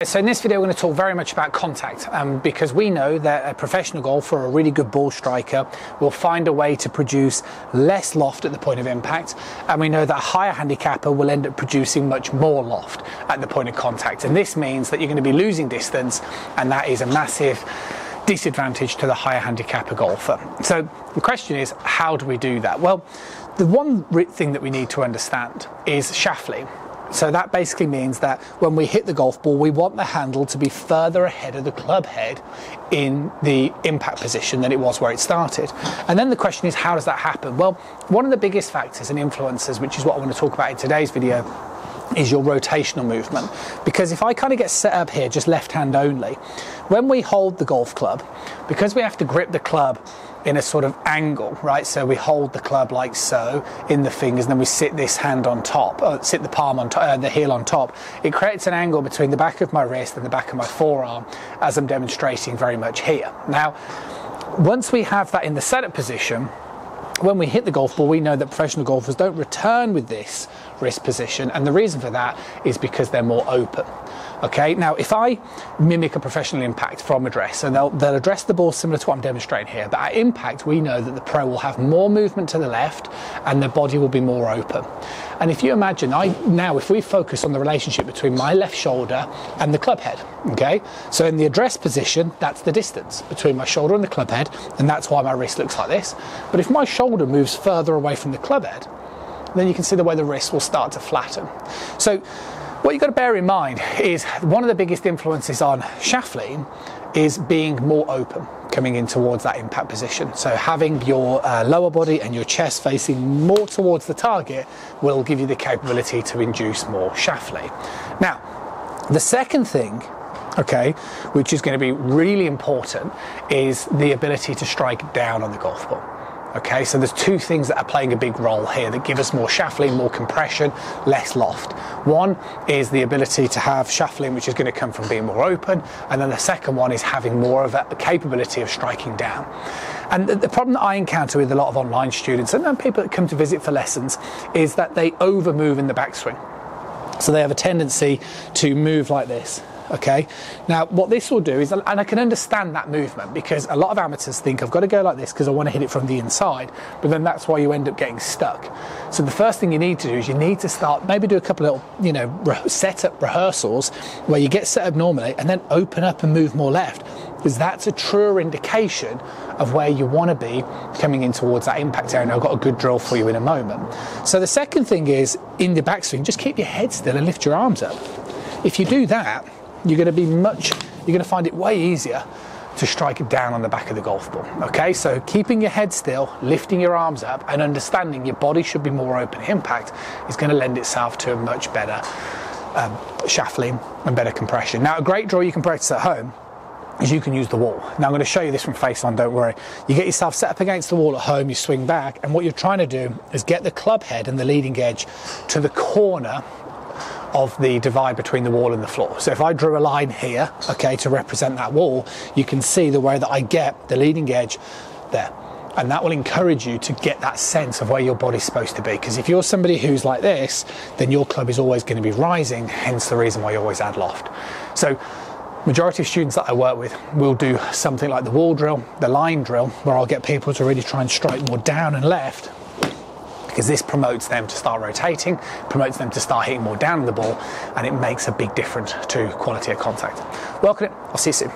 So in this video we're going to talk very much about contact because we know that a professional golfer or a really good ball striker will find a way to produce less loft at the point of impact, and we know that a higher handicapper will end up producing much more loft at the point of contact, and this means that you're going to be losing distance, and that is a massive disadvantage to the higher handicapper golfer. So the question is, how do we do that? Well, the one thing that we need to understand is shaft lean. So that basically means that when we hit the golf ball, we want the handle to be further ahead of the club head in the impact position than it was where it started. And then the question is, how does that happen? Well, one of the biggest factors and influences, which is what I want to talk about in today's video, is your rotational movement. Because if I kind of get set up here, just left hand only, when we hold the golf club, because we have to grip the club in a sort of angle, right? So we hold the club like so in the fingers, and then we sit this hand on top, sit the palm on top, the heel on top. It creates an angle between the back of my wrist and the back of my forearm, as I'm demonstrating very much here. Now, once we have that in the setup position, when we hit the golf ball, we know that professional golfers don't return with this wrist position, and the reason for that is because they're more open. Okay, now if I mimic a professional impact from address, so they'll address the ball similar to what I'm demonstrating here, but at impact we know that the pro will have more movement to the left and the body will be more open. And if you imagine, if we focus on the relationship between my left shoulder and the club head, okay, so in the address position, that's the distance between my shoulder and the club head, and that's why my wrist looks like this. But if my shoulder moves further away from the club head, then you can see the way the wrist will start to flatten. So what you've got to bear in mind is one of the biggest influences on shaft lean is being more open coming in towards that impact position. So having your lower body and your chest facing more towards the target will give you the capability to induce more shaft lean. Now, the second thing, okay, which is going to be really important, is the ability to strike down on the golf ball. Okay, so there's two things that are playing a big role here that give us more shaft lean, more compression, less loft. One is the ability to have shaft lean, which is going to come from being more open, and then the second one is having more of a capability of striking down. And the problem that I encounter with a lot of online students and people that come to visit for lessons is that they over move in the backswing. So they have a tendency to move like this. Okay, now what this will do is, and I can understand that movement because a lot of amateurs think I've got to go like this because I want to hit it from the inside, but then that's why you end up getting stuck. So the first thing you need to do is you need to start, maybe do a couple of little, setup rehearsals where you get set up normally and then open up and move more left, because that's a truer indication of where you want to be coming in towards that impact area. And I've got a good drill for you in a moment. So the second thing is, in the backswing, just keep your head still and lift your arms up. If you do that, you're going to find it way easier to strike it down on the back of the golf ball. Okay, so keeping your head still, lifting your arms up, and understanding your body should be more open at impact is going to lend itself to a much better shaft lean and better compression. Now, a great drill you can practice at home is you can use the wall. Now I'm going to show you this from face on, don't worry. You get yourself set up against the wall at home, you swing back, and what you're trying to do is get the club head and the leading edge to the corner of the divide between the wall and the floor. So if I drew a line here, okay, to represent that wall, you can see the way that I get the leading edge there. And that will encourage you to get that sense of where your body's supposed to be. Because if you're somebody who's like this, then your club is always going to be rising, hence the reason why you always add loft. So majority of students that I work with will do something like the wall drill, the line drill, where I'll get people to really try and strike more down and left, because this promotes them to start rotating, promotes them to start hitting more down on the ball, and it makes a big difference to quality of contact. Welcome, I'll see you soon.